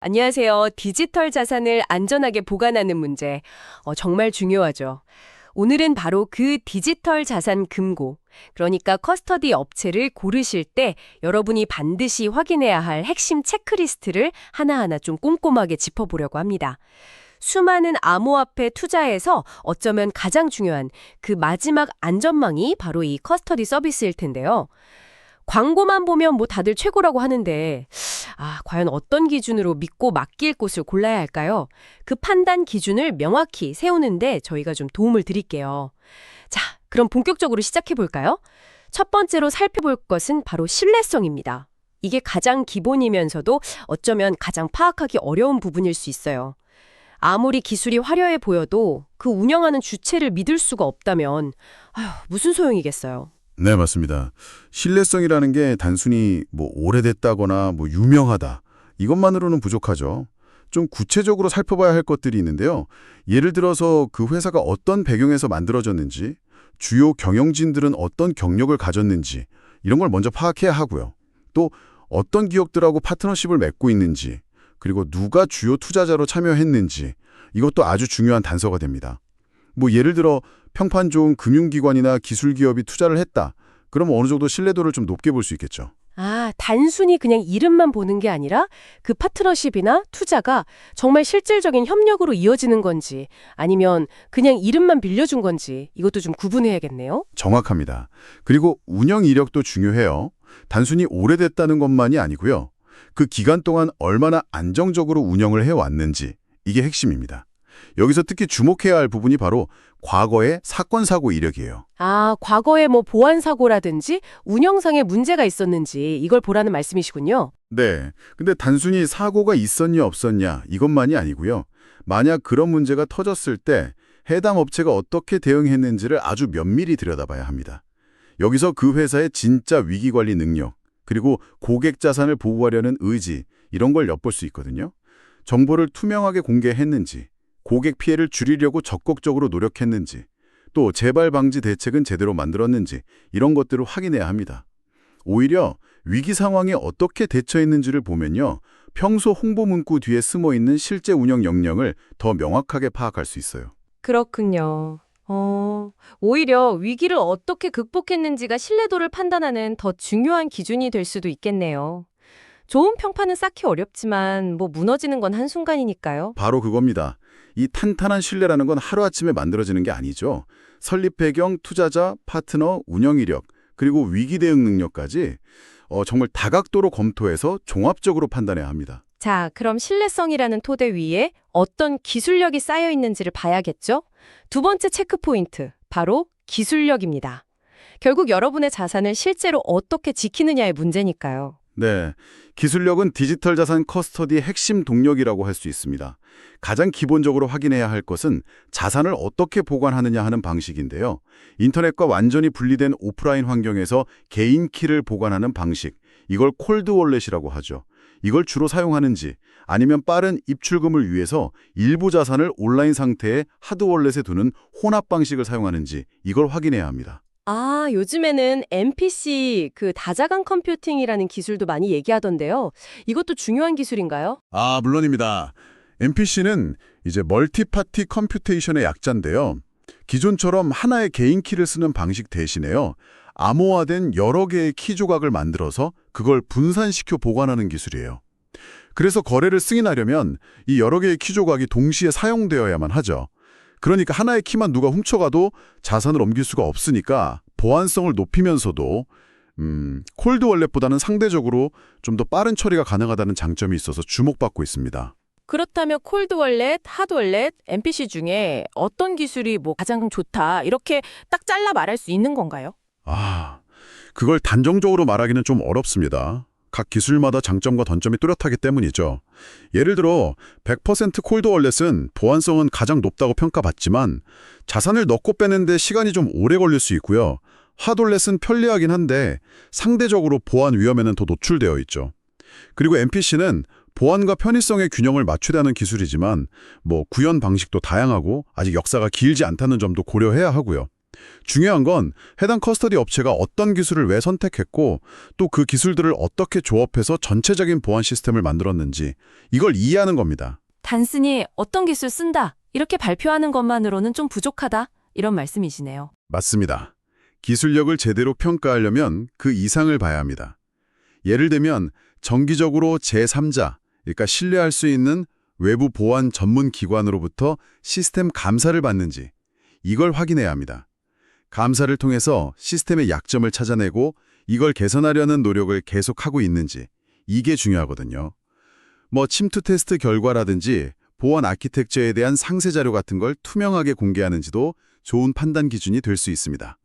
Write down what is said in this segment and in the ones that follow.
안녕하세요. 디지털 자산을 안전하게 보관하는 문제. 정말 중요하죠. 오늘은 바로 그 디지털 자산 금고, 그러니까 커스터디 업체를 고르실 때 여러분이 반드시 확인해야 할 핵심 체크리스트를 하나하나 좀 꼼꼼하게 짚어보려고 합니다. 수많은 암호화폐 투자에서 어쩌면 가장 중요한 그 마지막 안전망이 바로 이 커스터디 서비스일 텐데요. 광고만 보면 뭐 다들 최고라고 하는데, 과연 어떤 기준으로 믿고 맡길 곳을 골라야 할까요? 그 판단 기준을 명확히 세우는데 저희가 좀 도움을 드릴게요. 자, 그럼 본격적으로 시작해 볼까요? 첫 번째로 살펴볼 것은 바로 신뢰성입니다. 이게 가장 기본이면서도 어쩌면 가장 파악하기 어려운 부분일 수 있어요. 아무리 기술이 화려해 보여도 그 운영하는 주체를 믿을 수가 없다면 무슨 소용이겠어요. 네, 맞습니다. 신뢰성이라는 게 단순히 오래됐다거나 유명하다, 이것만으로는 부족하죠. 좀 구체적으로 살펴봐야 할 것들이 있는데요. 예를 들어서 그 회사가 어떤 배경에서 만들어졌는지, 주요 경영진들은 어떤 경력을 가졌는지, 이런 걸 먼저 파악해야 하고요. 또 어떤 기업들하고 파트너십을 맺고 있는지, 그리고 누가 주요 투자자로 참여했는지, 이것도 아주 중요한 단서가 됩니다. 예를 들어 평판 좋은 금융기관이나 기술기업이 투자를 했다. 그럼 어느 정도 신뢰도를 좀 높게 볼 수 있겠죠. 단순히 그냥 이름만 보는 게 아니라 그 파트너십이나 투자가 정말 실질적인 협력으로 이어지는 건지 아니면 그냥 이름만 빌려준 건지 이것도 좀 구분해야겠네요. 정확합니다. 그리고 운영 이력도 중요해요. 단순히 오래됐다는 것만이 아니고요. 그 기간 동안 얼마나 안정적으로 운영을 해왔는지, 이게 핵심입니다. 여기서 특히 주목해야 할 부분이 바로 과거의 사건, 사고 이력이에요. 과거에 보안 사고라든지 운영상에 문제가 있었는지 이걸 보라는 말씀이시군요. 네. 근데 단순히 사고가 있었냐 없었냐 이것만이 아니고요. 만약 그런 문제가 터졌을 때 해당 업체가 어떻게 대응했는지를 아주 면밀히 들여다봐야 합니다. 여기서 그 회사의 진짜 위기관리 능력, 그리고 고객 자산을 보호하려는 의지, 이런 걸 엿볼 수 있거든요. 정보를 투명하게 공개했는지, 고객 피해를 줄이려고 적극적으로 노력했는지, 또 재발 방지 대책은 제대로 만들었는지, 이런 것들을 확인해야 합니다. 오히려 위기 상황에 어떻게 대처했는지를 보면요, 평소 홍보 문구 뒤에 숨어있는 실제 운영 역량을 더 명확하게 파악할 수 있어요. 그렇군요. 오히려 위기를 어떻게 극복했는지가 신뢰도를 판단하는 더 중요한 기준이 될 수도 있겠네요. 좋은 평판은 쌓기 어렵지만 무너지는 건 한순간이니까요. 바로 그겁니다. 이 탄탄한 신뢰라는 건 하루아침에 만들어지는 게 아니죠. 설립 배경, 투자자, 파트너, 운영 이력, 그리고 위기 대응 능력까지 정말 다각도로 검토해서 종합적으로 판단해야 합니다. 자, 그럼 신뢰성이라는 토대 위에 어떤 기술력이 쌓여 있는지를 봐야겠죠? 두 번째 체크 포인트, 바로 기술력입니다. 결국 여러분의 자산을 실제로 어떻게 지키느냐의 문제니까요. 네, 기술력은 디지털 자산 커스터디의 핵심 동력이라고 할 수 있습니다. 가장 기본적으로 확인해야 할 것은 자산을 어떻게 보관하느냐 하는 방식인데요. 인터넷과 완전히 분리된 오프라인 환경에서 개인 키를 보관하는 방식, 이걸 콜드 월렛이라고 하죠. 이걸 주로 사용하는지, 아니면 빠른 입출금을 위해서 일부 자산을 온라인 상태의 하드 월렛에 두는 혼합 방식을 사용하는지, 이걸 확인해야 합니다. 요즘에는 MPC, 다자간 컴퓨팅이라는 기술도 많이 얘기하던데요. 이것도 중요한 기술인가요? 물론입니다. MPC는 이제 멀티파티 컴퓨테이션의 약자인데요. 기존처럼 하나의 개인 키를 쓰는 방식 대신에요, 암호화된 여러 개의 키 조각을 만들어서 그걸 분산시켜 보관하는 기술이에요. 그래서 거래를 승인하려면 이 여러 개의 키 조각이 동시에 사용되어야만 하죠. 그러니까 하나의 키만 누가 훔쳐가도 자산을 옮길 수가 없으니까 보안성을 높이면서도 콜드 월렛보다는 상대적으로 좀 더 빠른 처리가 가능하다는 장점이 있어서 주목받고 있습니다. 그렇다면 콜드 월렛, 하드 월렛, MPC 중에 어떤 기술이 가장 좋다 이렇게 딱 잘라 말할 수 있는 건가요? 그걸 단정적으로 말하기는 좀 어렵습니다. 각 기술마다 장점과 단점이 뚜렷하기 때문이죠. 예를 들어 100% 콜드 월렛은 보안성은 가장 높다고 평가받지만 자산을 넣고 빼는데 시간이 좀 오래 걸릴 수 있고요. 하드 월렛은 편리하긴 한데 상대적으로 보안 위험에는 더 노출되어 있죠. 그리고 MPC는 보안과 편의성의 균형을 맞추려 하는 기술이지만 구현 방식도 다양하고 아직 역사가 길지 않다는 점도 고려해야 하고요. 중요한 건 해당 커스터디 업체가 어떤 기술을 왜 선택했고 또 그 기술들을 어떻게 조합해서 전체적인 보안 시스템을 만들었는지 이걸 이해하는 겁니다. 단순히 어떤 기술 쓴다 이렇게 발표하는 것만으로는 좀 부족하다 이런 말씀이시네요. 맞습니다. 기술력을 제대로 평가하려면 그 이상을 봐야 합니다. 예를 들면 정기적으로 제3자, 그러니까 신뢰할 수 있는 외부 보안 전문 기관으로부터 시스템 감사를 받는지 이걸 확인해야 합니다. 감사를 통해서 시스템의 약점을 찾아내고 이걸 개선하려는 노력을 계속하고 있는지 이게 중요하거든요. 뭐 침투 테스트 결과라든지 보안 아키텍처에 대한 상세 자료 같은 걸 투명하게 공개하는지도 좋은 판단 기준이 될 수 있습니다.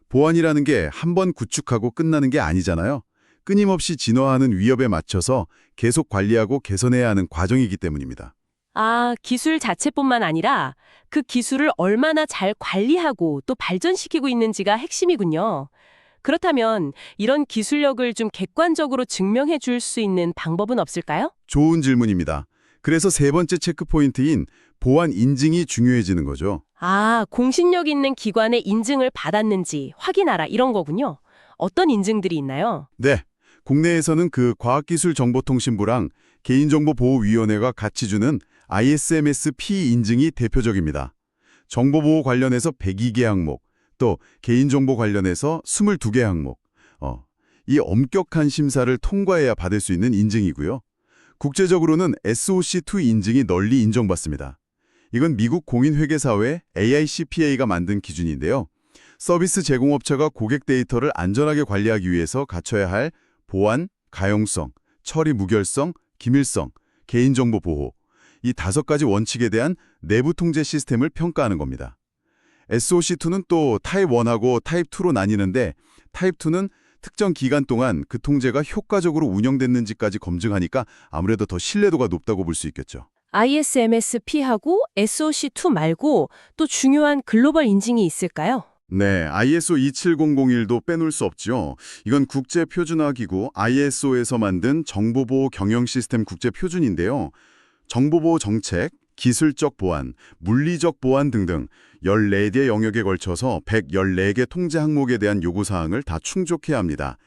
보안이라는 게 한 번 구축하고 끝나는 게 아니잖아요. 끊임없이 진화하는 위협에 맞춰서 계속 관리하고 개선해야 하는 과정이기 때문입니다. 아, 기술 자체뿐만 아니라 그 기술을 얼마나 잘 관리하고 또 발전시키고 있는지가 핵심이군요. 그렇다면 이런 기술력을 좀 객관적으로 증명해 줄 수 있는 방법은 없을까요? 좋은 질문입니다. 그래서 세 번째 체크포인트인 보안 인증이 중요해지는 거죠. 아, 공신력 있는 기관의 인증을 받았는지 확인하라 이런 거군요. 어떤 인증들이 있나요? 네, 국내에서는 그 과학기술정보통신부랑 개인정보보호위원회가 같이 주는 ISMS-P 인증이 대표적입니다. 정보보호 관련해서 102개 항목, 또 개인정보 관련해서 22개 항목. 이 엄격한 심사를 통과해야 받을 수 있는 인증이고요. 국제적으로는 SOC2 인증이 널리 인정받습니다. 이건 미국 공인회계사회 AICPA가 만든 기준인데요. 서비스 제공업체가 고객 데이터를 안전하게 관리하기 위해서 갖춰야 할 보안, 가용성, 처리 무결성, 기밀성, 개인정보 보호, 이 5가지 원칙에 대한 내부 통제 시스템을 평가하는 겁니다. SOC2는 또 타입 1하고 타입 2로 나뉘는데 타입 2는 특정 기간 동안 그 통제가 효과적으로 운영됐는지까지 검증하니까 아무래도 더 신뢰도가 높다고 볼 수 있겠죠. ISMS-P하고 SOC2 말고 또 중요한 글로벌 인증이 있을까요? 네, ISO 27001도 빼놓을 수 없죠. 이건 국제표준화기구 ISO에서 만든 정보보호 경영 시스템 국제표준인데요. 정보보호 정책, 기술적 보안, 물리적 보안 등등 14개 영역에 걸쳐서 114개 통제 항목에 대한 요구사항을 다 충족해야 합니다.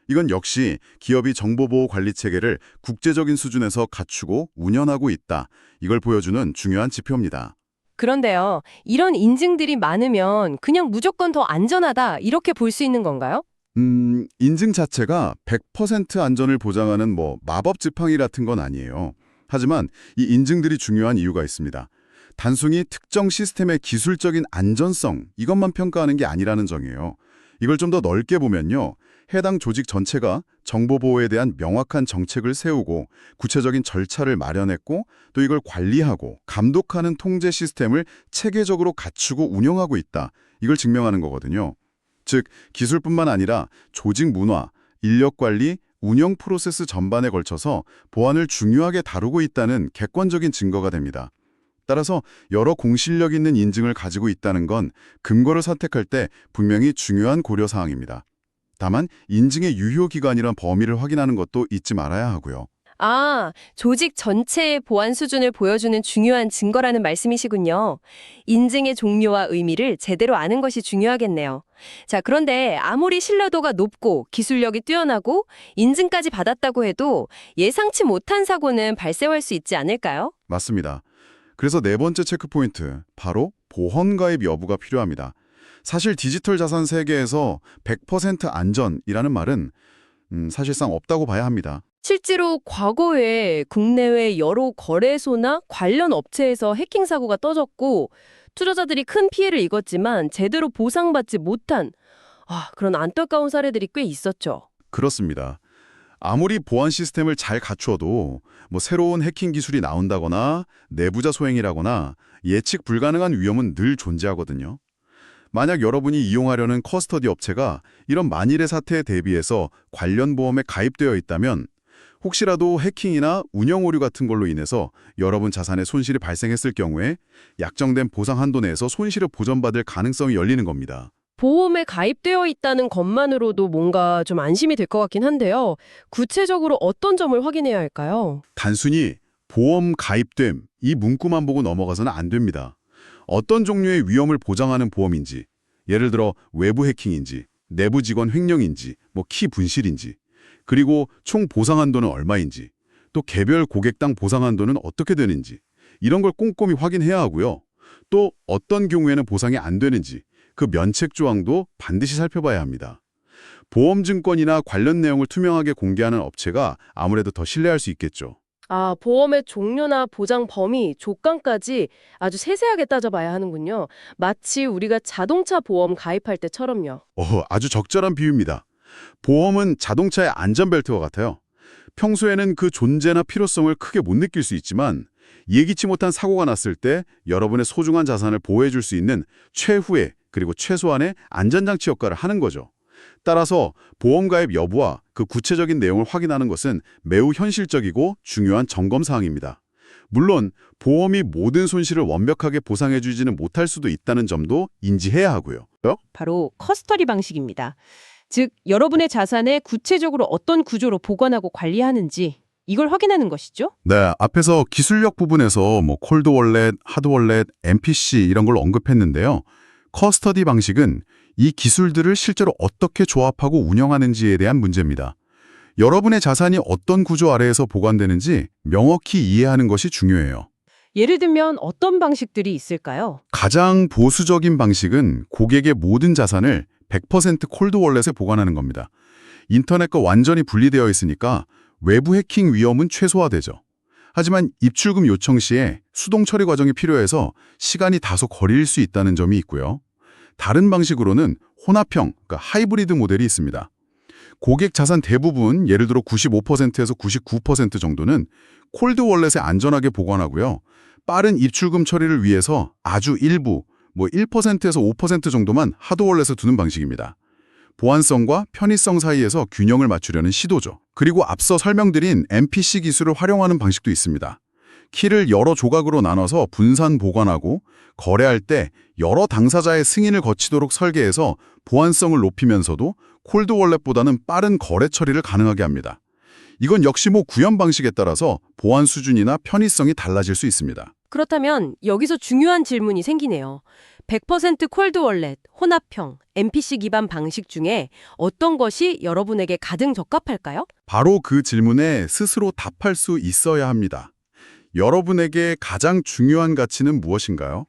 이건 역시 기업이 정보보호 관리 체계를 국제적인 수준에서 갖추고 운영하고 있다. 이걸 보여주는 중요한 지표입니다. 그런데요, 이런 인증들이 많으면 그냥 무조건 더 안전하다 이렇게 볼 수 있는 건가요? 인증 자체가 100% 안전을 보장하는 마법 지팡이 같은 건 아니에요. 하지만 이 인증들이 중요한 이유가 있습니다. 단순히 특정 시스템의 기술적인 안전성, 이것만 평가하는 게 아니라는 점이에요. 이걸 좀 더 넓게 보면요. 해당 조직 전체가 정보보호에 대한 명확한 정책을 세우고 구체적인 절차를 마련했고 또 이걸 관리하고 감독하는 통제 시스템을 체계적으로 갖추고 운영하고 있다. 이걸 증명하는 거거든요. 즉, 기술뿐만 아니라 조직 문화, 인력 관리, 운영 프로세스 전반에 걸쳐서 보안을 중요하게 다루고 있다는 객관적인 증거가 됩니다. 따라서 여러 공신력 있는 인증을 가지고 있다는 건 근거를 선택할 때 분명히 중요한 고려사항입니다. 다만 인증의 유효기간이란 범위를 확인하는 것도 잊지 말아야 하고요. 아, 조직 전체의 보안 수준을 보여주는 중요한 증거라는 말씀이시군요. 인증의 종류와 의미를 제대로 아는 것이 중요하겠네요. 자, 그런데 아무리 신뢰도가 높고 기술력이 뛰어나고 인증까지 받았다고 해도 예상치 못한 사고는 발생할 수 있지 않을까요? 맞습니다. 그래서 네 번째 체크포인트, 바로 보험 가입 여부가 필요합니다. 사실 디지털 자산 세계에서 100% 안전이라는 말은 사실상 없다고 봐야 합니다. 실제로 과거에 국내외 여러 거래소나 관련 업체에서 해킹 사고가 터졌고 투자자들이 큰 피해를 입었지만 제대로 보상받지 못한 그런 안타까운 사례들이 꽤 있었죠. 그렇습니다. 아무리 보안 시스템을 잘 갖추어도 새로운 해킹 기술이 나온다거나 내부자 소행이라거나 예측 불가능한 위험은 늘 존재하거든요. 만약 여러분이 이용하려는 커스터디 업체가 이런 만일의 사태에 대비해서 관련 보험에 가입되어 있다면 혹시라도 해킹이나 운영 오류 같은 걸로 인해서 여러분 자산에 손실이 발생했을 경우에 약정된 보상 한도 내에서 손실을 보전받을 가능성이 열리는 겁니다. 보험에 가입되어 있다는 것만으로도 뭔가 좀 안심이 될 것 같긴 한데요. 구체적으로 어떤 점을 확인해야 할까요? 단순히 보험 가입됨 이 문구만 보고 넘어가서는 안 됩니다. 어떤 종류의 위험을 보장하는 보험인지, 예를 들어 외부 해킹인지, 내부 직원 횡령인지, 키 분실인지, 그리고 총 보상 한도는 얼마인지, 또 개별 고객당 보상 한도는 어떻게 되는지 이런 걸 꼼꼼히 확인해야 하고요. 또 어떤 경우에는 보상이 안 되는지 그 면책 조항도 반드시 살펴봐야 합니다. 보험증권이나 관련 내용을 투명하게 공개하는 업체가 아무래도 더 신뢰할 수 있겠죠. 아, 보험의 종류나 보장 범위, 조건까지 아주 세세하게 따져봐야 하는군요. 마치 우리가 자동차 보험 가입할 때처럼요. 아주 적절한 비유입니다. 보험은 자동차의 안전벨트와 같아요. 평소에는 그 존재나 필요성을 크게 못 느낄 수 있지만 예기치 못한 사고가 났을 때 여러분의 소중한 자산을 보호해 줄 수 있는 최후의 그리고 최소한의 안전장치 역할을 하는 거죠. 따라서 보험 가입 여부와 그 구체적인 내용을 확인하는 것은 매우 현실적이고 중요한 점검 사항입니다. 물론 보험이 모든 손실을 완벽하게 보상해 주지는 못할 수도 있다는 점도 인지해야 하고요. 바로 커스터디 방식입니다. 즉, 여러분의 자산을 구체적으로 어떤 구조로 보관하고 관리하는지 이걸 확인하는 것이죠. 네, 앞에서 기술력 부분에서 콜드 월렛, 하드 월렛, MPC 이런 걸 언급했는데요. 커스터디 방식은 이 기술들을 실제로 어떻게 조합하고 운영하는지에 대한 문제입니다. 여러분의 자산이 어떤 구조 아래에서 보관되는지 명확히 이해하는 것이 중요해요. 예를 들면 어떤 방식들이 있을까요? 가장 보수적인 방식은 고객의 모든 자산을 100% 콜드 월렛에 보관하는 겁니다. 인터넷과 완전히 분리되어 있으니까 외부 해킹 위험은 최소화되죠. 하지만 입출금 요청 시에 수동 처리 과정이 필요해서 시간이 다소 걸릴 수 있다는 점이 있고요. 다른 방식으로는 혼합형, 그러니까 하이브리드 모델이 있습니다. 고객 자산 대부분, 예를 들어 95%에서 99% 정도는 콜드 월렛에 안전하게 보관하고요. 빠른 입출금 처리를 위해서 아주 일부, 1%에서 5% 정도만 하드 월렛에 두는 방식입니다. 보안성과 편의성 사이에서 균형을 맞추려는 시도죠. 그리고 앞서 설명드린 MPC 기술을 활용하는 방식도 있습니다. 키를 여러 조각으로 나눠서 분산 보관하고 거래할 때 여러 당사자의 승인을 거치도록 설계해서 보안성을 높이면서도 콜드 월렛보다는 빠른 거래 처리를 가능하게 합니다. 이건 역시 구현 방식에 따라서 보안 수준이나 편의성이 달라질 수 있습니다. 그렇다면 여기서 중요한 질문이 생기네요. 100% 콜드 월렛, 혼합형, MPC 기반 방식 중에 어떤 것이 여러분에게 가장 적합할까요? 바로 그 질문에 스스로 답할 수 있어야 합니다. 여러분에게 가장 중요한 가치는 무엇인가요?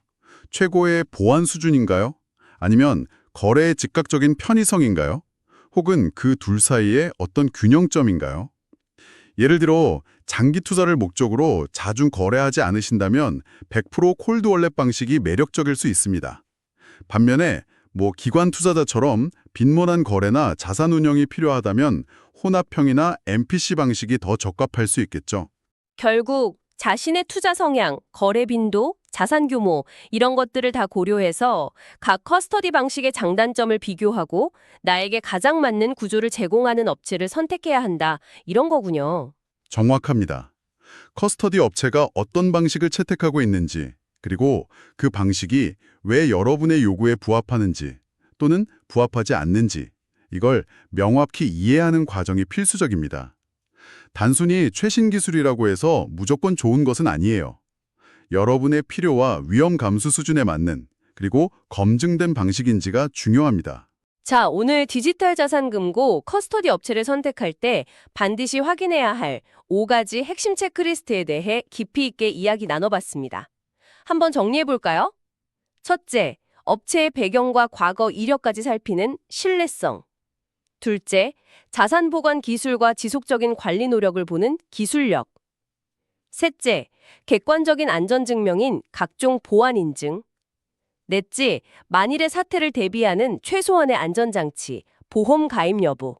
최고의 보안 수준인가요? 아니면 거래의 즉각적인 편의성인가요? 혹은 그 둘 사이의 어떤 균형점인가요? 예를 들어 장기 투자를 목적으로 자주 거래하지 않으신다면 100% 콜드 월렛 방식이 매력적일 수 있습니다. 반면에 기관 투자자처럼 빈번한 거래나 자산 운영이 필요하다면 혼합형이나 MPC 방식이 더 적합할 수 있겠죠. 결국 자신의 투자 성향, 거래 빈도, 자산 규모 이런 것들을 다 고려해서 각 커스터디 방식의 장단점을 비교하고 나에게 가장 맞는 구조를 제공하는 업체를 선택해야 한다. 이런 거군요. 정확합니다. 커스터디 업체가 어떤 방식을 채택하고 있는지, 그리고 그 방식이 왜 여러분의 요구에 부합하는지 또는 부합하지 않는지 이걸 명확히 이해하는 과정이 필수적입니다. 단순히 최신 기술이라고 해서 무조건 좋은 것은 아니에요. 여러분의 필요와 위험 감수 수준에 맞는 그리고 검증된 방식인지가 중요합니다. 자, 오늘 디지털 자산 금고 커스터디 업체를 선택할 때 반드시 확인해야 할 5가지 핵심 체크리스트에 대해 깊이 있게 이야기 나눠봤습니다. 한번 정리해볼까요? 첫째, 업체의 배경과 과거 이력까지 살피는 신뢰성. 둘째, 자산 보관 기술과 지속적인 관리 노력을 보는 기술력. 셋째, 객관적인 안전 증명인 각종 보안 인증. 넷째, 만일의 사태를 대비하는 최소한의 안전장치, 보험 가입 여부.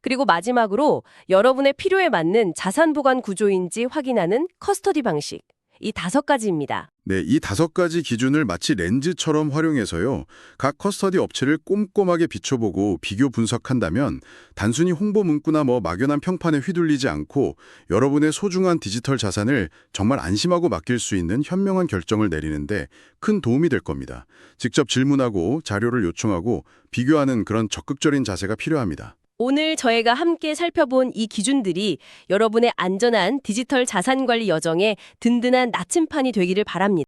그리고 마지막으로 여러분의 필요에 맞는 자산 보관 구조인지 확인하는 커스터디 방식. 이 5가지입니다. 네, 이 5가지 기준을 마치 렌즈처럼 활용해서요. 각 커스터디 업체를 꼼꼼하게 비춰보고 비교 분석한다면 단순히 홍보 문구나 막연한 평판에 휘둘리지 않고 여러분의 소중한 디지털 자산을 정말 안심하고 맡길 수 있는 현명한 결정을 내리는데 큰 도움이 될 겁니다. 직접 질문하고 자료를 요청하고 비교하는 그런 적극적인 자세가 필요합니다. 오늘 저희가 함께 살펴본 이 기준들이 여러분의 안전한 디지털 자산 관리 여정에 든든한 나침판이 되기를 바랍니다.